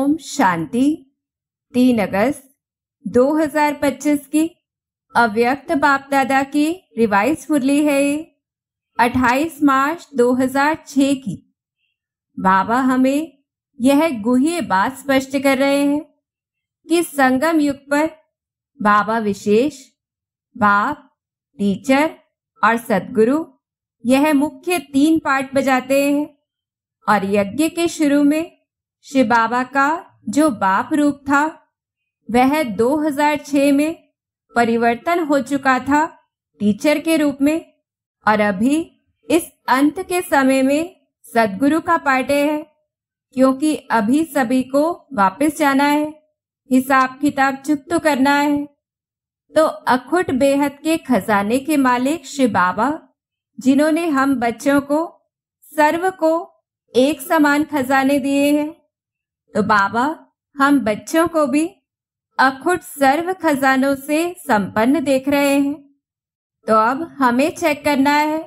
ओम शांति। 3 अगस्त 2025 की अव्यक्त बाप दादा की रिवाइज मुरली है ये 28 मार्च 2006 की। बाबा हमें यह गुह्य बात स्पष्ट कर रहे हैं कि संगम युग पर बाबा विशेष बाप, टीचर और सद्गुरु यह मुख्य 3 पार्ट बजाते हैं। और यज्ञ के शुरू में शिव बाबा का जो बाप रूप था वह 2006 में परिवर्तन हो चुका था टीचर के रूप में, और अभी इस अंत के समय में सद्गुरु का पार्ट है, क्योंकि अभी सभी को वापस जाना है, हिसाब किताब चुकता करना है। तो अखुट बेहद के खजाने के मालिक शिव बाबा, जिन्होंने हम बच्चों को सर्व को एक समान खजाने दिए हैं, तो बाबा हम बच्चों को भी अखुट सर्व खजानों से संपन्न देख रहे हैं। तो अब हमें चेक करना है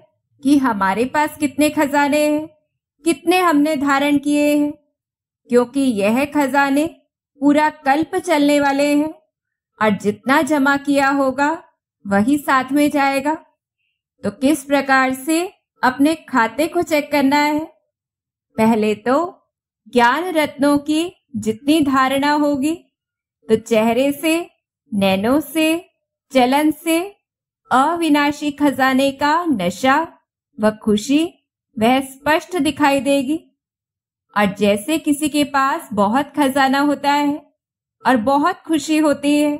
कि हमारे पास कितने खजाने हैं, कितने हमने धारण किए हैं, क्योंकि यह खजाने पूरा कल्प चलने वाले हैं और जितना जमा किया होगा वही साथ में जाएगा। तो किस प्रकार से अपने खाते को चेक करना है? पहले तो ज्ञान रत्नों की जितनी धारणा होगी तो चेहरे से, नैनों से, चलन से अविनाशी खजाने का नशा व खुशी वह स्पष्ट दिखाई देगी। और जैसे किसी के पास बहुत खजाना होता है और बहुत खुशी होती है,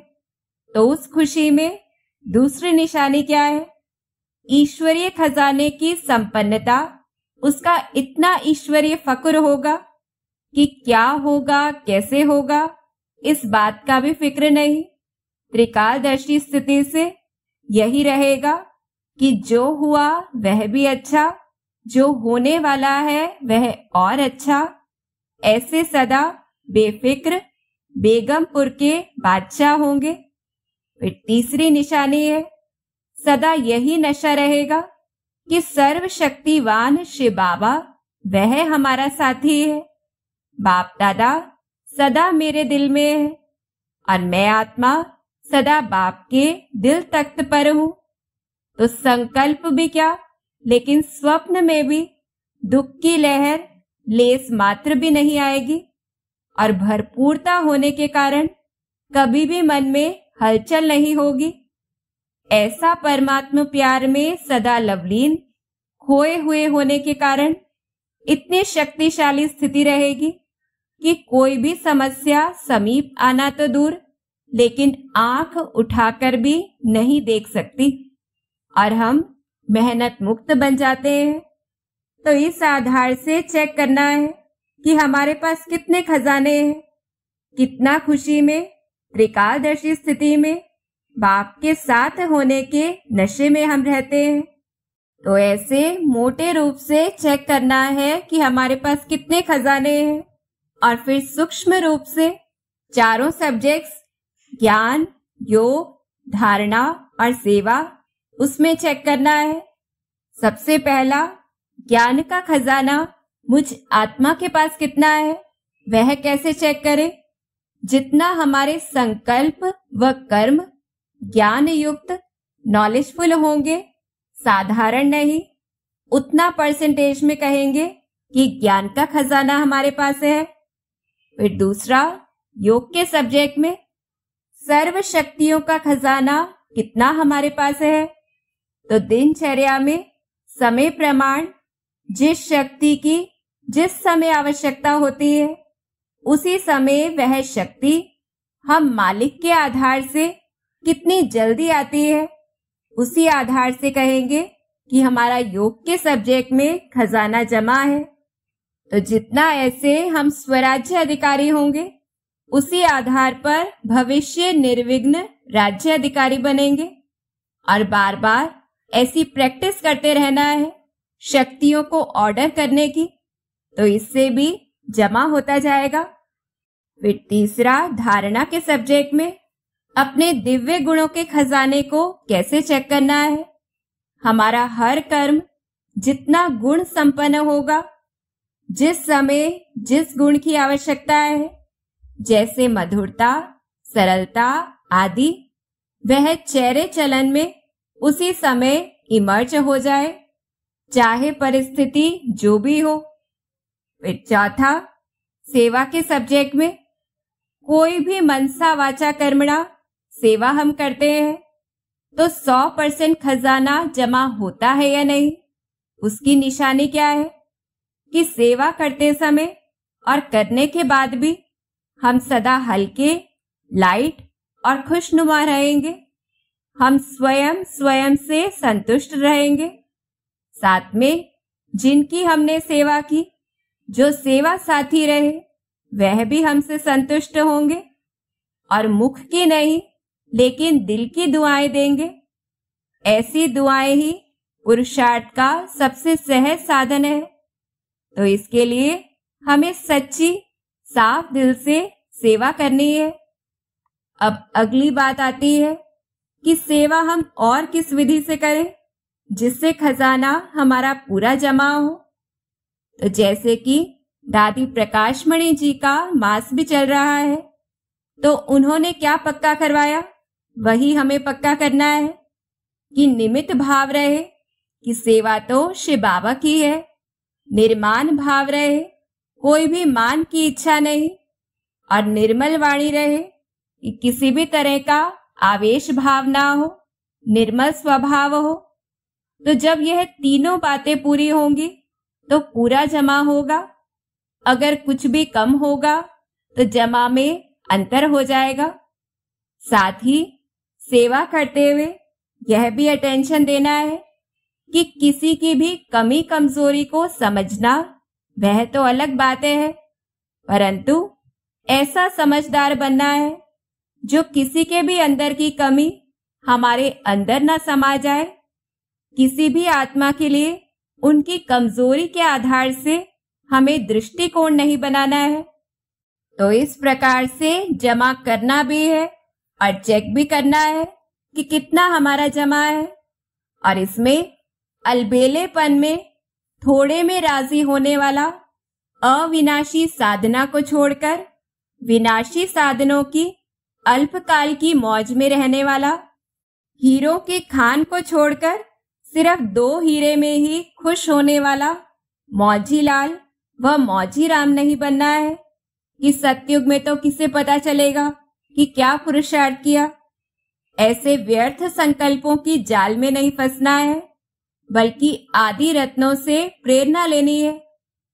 तो उस खुशी में दूसरी निशानी क्या है? ईश्वरीय खजाने की संपन्नता। उसका इतना ईश्वरीय फक्र होगा कि क्या होगा, कैसे होगा, इस बात का भी फिक्र नहीं। त्रिकालदर्शी स्थिति से यही रहेगा कि जो हुआ वह भी अच्छा, जो होने वाला है वह और अच्छा। ऐसे सदा बेफिक्र बेगमपुर के बादशाह होंगे। फिर तीसरी निशानी है, सदा यही नशा रहेगा कि सर्वशक्तिवान शिव बाबा वह हमारा साथी है। बाप दादा सदा मेरे दिल में है और मैं आत्मा सदा बाप के दिल तख्त पर हूँ। तो संकल्प भी क्या, लेकिन स्वप्न में भी दुख की लहर लेस मात्र भी नहीं आएगी। और भरपूरता होने के कारण कभी भी मन में हलचल नहीं होगी। ऐसा परमात्मा प्यार में सदा लवलीन खोए हुए होने के कारण इतनी शक्तिशाली स्थिति रहेगी कि कोई भी समस्या समीप आना तो दूर, लेकिन आंख उठाकर भी नहीं देख सकती और हम मेहनत मुक्त बन जाते हैं। तो इस आधार से चेक करना है कि हमारे पास कितने खजाने हैं, कितना खुशी में, त्रिकालदर्शी स्थिति में बाप के साथ होने के नशे में हम रहते हैं। तो ऐसे मोटे रूप से चेक करना है कि हमारे पास कितने खजाने हैं, और फिर सूक्ष्म रूप से चारों सब्जेक्ट्स ज्ञान, योग, धारणा और सेवा, उसमें चेक करना है। सबसे पहला ज्ञान का खजाना मुझ आत्मा के पास कितना है, वह कैसे चेक करें? जितना हमारे संकल्प व कर्म ज्ञान युक्त नॉलेजफुल होंगे, साधारण नहीं, उतना परसेंटेज में कहेंगे कि ज्ञान का खजाना हमारे पास है। फिर दूसरा, योग के सब्जेक्ट में सर्व शक्तियों का खजाना कितना हमारे पास है? तो दिनचर्या में समय प्रमाण जिस शक्ति की जिस समय आवश्यकता होती है, उसी समय वह शक्ति हम मालिक के आधार से कितनी जल्दी आती है, उसी आधार से कहेंगे कि हमारा योग के सब्जेक्ट में खजाना जमा है। तो जितना ऐसे हम स्वराज्य अधिकारी होंगे, उसी आधार पर भविष्य निर्विघ्न राज्य अधिकारी बनेंगे। और बार बार ऐसी प्रैक्टिस करते रहना है शक्तियों को ऑर्डर करने की, तो इससे भी जमा होता जाएगा। फिर तीसरा, धारणा के सब्जेक्ट में अपने दिव्य गुणों के खजाने को कैसे चेक करना है। हमारा हर कर्म जितना गुण संपन्न होगा, जिस समय जिस गुण की आवश्यकता है, जैसे मधुरता, सरलता आदि, वह चेहरे चलन में उसी समय इमर्ज हो जाए, चाहे परिस्थिति जो भी हो। फिर चौथा, सेवा के सब्जेक्ट में कोई भी मनसा वाचा कर्मणा सेवा हम करते हैं तो 100% खजाना जमा होता है या नहीं, उसकी निशानी क्या है कि सेवा करते समय और करने के बाद भी हम सदा हल्के, लाइट और खुशनुमा रहेंगे। हम स्वयं से संतुष्ट रहेंगे। साथ में जिनकी हमने सेवा की, जो सेवा साथी रहे, वह भी हमसे संतुष्ट होंगे और मुख की नहीं लेकिन दिल की दुआएं देंगे। ऐसी दुआएं ही पुरुषार्थ का सबसे सहज साधन है। तो इसके लिए हमें सच्ची, साफ दिल से सेवा करनी है। अब अगली बात आती है कि सेवा हम और किस विधि से करें जिससे खजाना हमारा पूरा जमा हो। तो जैसे कि दादी प्रकाशमणि जी का मास भी चल रहा है, तो उन्होंने क्या पक्का करवाया, वही हमें पक्का करना है कि निमित्त भाव रहे कि सेवा तो शिव बाबा की है। निर्माण भाव रहे, कोई भी मान की इच्छा नहीं, और निर्मल वाणी रहे कि किसी भी तरह का आवेश भाव ना हो, निर्मल स्वभाव हो। तो जब यह तीनों बातें पूरी होंगी तो पूरा जमा होगा। अगर कुछ भी कम होगा तो जमा में अंतर हो जाएगा। साथ ही सेवा करते हुए यह भी अटेंशन देना है कि किसी की भी कमी कमजोरी को समझना वह तो अलग बातें है, परंतु ऐसा समझदार बनना है जो किसी के भी अंदर की कमी हमारे अंदर न समा जाए। किसी भी आत्मा के लिए उनकी कमजोरी के आधार से हमें दृष्टिकोण नहीं बनाना है। तो इस प्रकार से जमा करना भी है और चेक भी करना है कि कितना हमारा जमा है। और इसमें अलबेलेपन में, थोड़े में राजी होने वाला, अविनाशी साधना को छोड़कर विनाशी साधनों की अल्पकाल की मौज में रहने वाला, हीरों की खान को छोड़कर सिर्फ 2 हीरे में ही खुश होने वाला मौजी लाल व मौजी राम नहीं बनना है कि सतयुग में तो किसे पता चलेगा कि क्या पुरुषार्थ किया। ऐसे व्यर्थ संकल्पों की जाल में नहीं फंसना है, बल्कि आदि रत्नों से प्रेरणा लेनी है,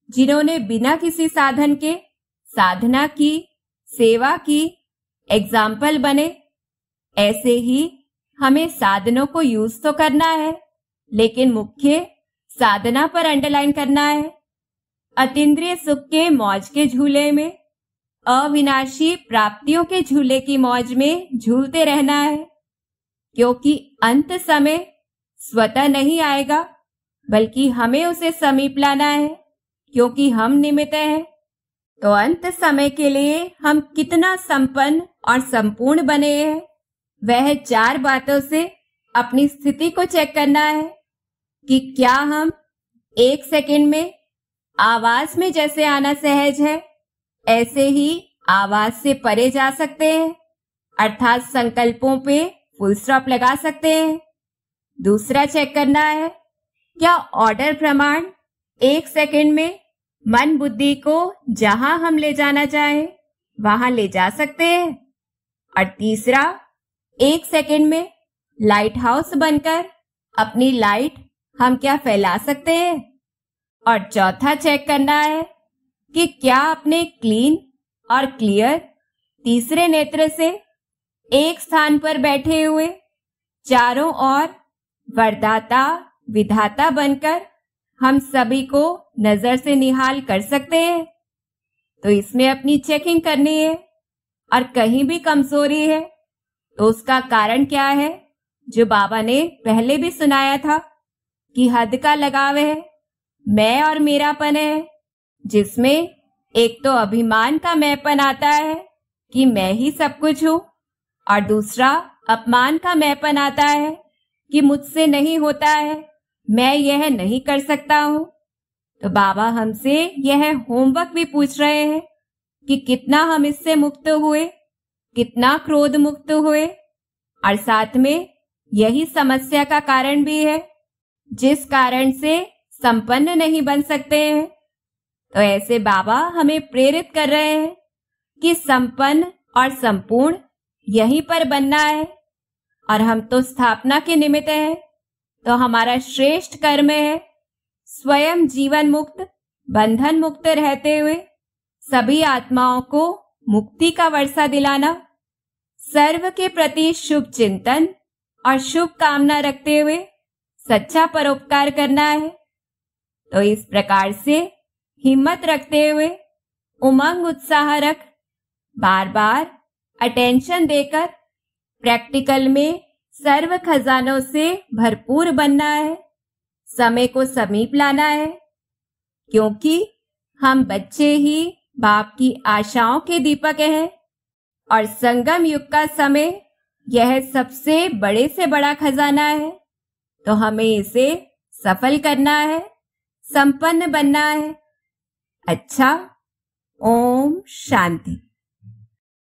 जिन्होंने बिना किसी साधन के साधना की, सेवा की, एग्जाम्पल बने। ऐसे ही हमें साधनों को यूज तो करना है, लेकिन मुख्य साधना पर अंडरलाइन करना है। अतीन्द्रिय सुख के मौज के झूले में, अविनाशी प्राप्तियों के झूले की मौज में झूलते रहना है, क्योंकि अंत समय स्वतः नहीं आएगा, बल्कि हमें उसे समीप लाना है, क्योंकि हम निमित्त हैं। तो अंत समय के लिए हम कितना संपन्न और संपूर्ण बने हैं, वह 4 बातों से अपनी स्थिति को चेक करना है कि क्या हम 1 सेकंड में आवाज में जैसे आना सहज है, ऐसे ही आवाज से परे जा सकते हैं, अर्थात संकल्पों पे फुल स्टॉप लगा सकते हैं। दूसरा चेक करना है, क्या ऑर्डर प्रमाण 1 सेकंड में मन बुद्धि को जहां हम ले जाना चाहें वहां ले जा सकते हैं। और तीसरा, 1 सेकंड में लाइट हाउस बनकर अपनी लाइट हम क्या फैला सकते हैं। और चौथा चेक करना है कि क्या अपने क्लीन और क्लियर तीसरे नेत्र से एक स्थान पर बैठे हुए चारों ओर वरदाता विधाता बनकर हम सभी को नजर से निहाल कर सकते हैं। तो इसमें अपनी चेकिंग करनी है, और कहीं भी कमजोरी है तो उसका कारण क्या है, जो बाबा ने पहले भी सुनाया था कि हद का लगाव है, मैं और मेरापन है, जिसमें एक तो अभिमान का मैंपन आता है कि मैं ही सब कुछ हूं, और दूसरा अपमान का मैंपन आता है कि मुझसे नहीं होता है, मैं यह नहीं कर सकता हूं। तो बाबा हमसे यह होमवर्क भी पूछ रहे हैं कि कितना हम इससे मुक्त हुए, कितना क्रोध मुक्त हुए, और साथ में यही समस्या का कारण भी है, जिस कारण से संपन्न नहीं बन सकते हैं। तो ऐसे बाबा हमें प्रेरित कर रहे हैं कि संपन्न और संपूर्ण यहीं पर बनना है, और हम तो स्थापना के निमित्त हैं। तो हमारा श्रेष्ठ कर्म है स्वयं जीवन मुक्त, बंधन मुक्त रहते हुए सभी आत्माओं को मुक्ति का वर्षा दिलाना, सर्व के प्रति शुभ चिंतन और शुभ कामना रखते हुए सच्चा परोपकार करना है। तो इस प्रकार से हिम्मत रखते हुए उमंग उत्साह रख बार बार अटेंशन देकर प्रैक्टिकल में सर्व खजानों से भरपूर बनना है, समय को समीप लाना है, क्योंकि हम बच्चे ही बाप की आशाओं के दीपक हैं, और संगम युग का समय यह सबसे बड़े से बड़ा खजाना है। तो हमें इसे सफल करना है, संपन्न बनना है। अच्छा, ओम शांति।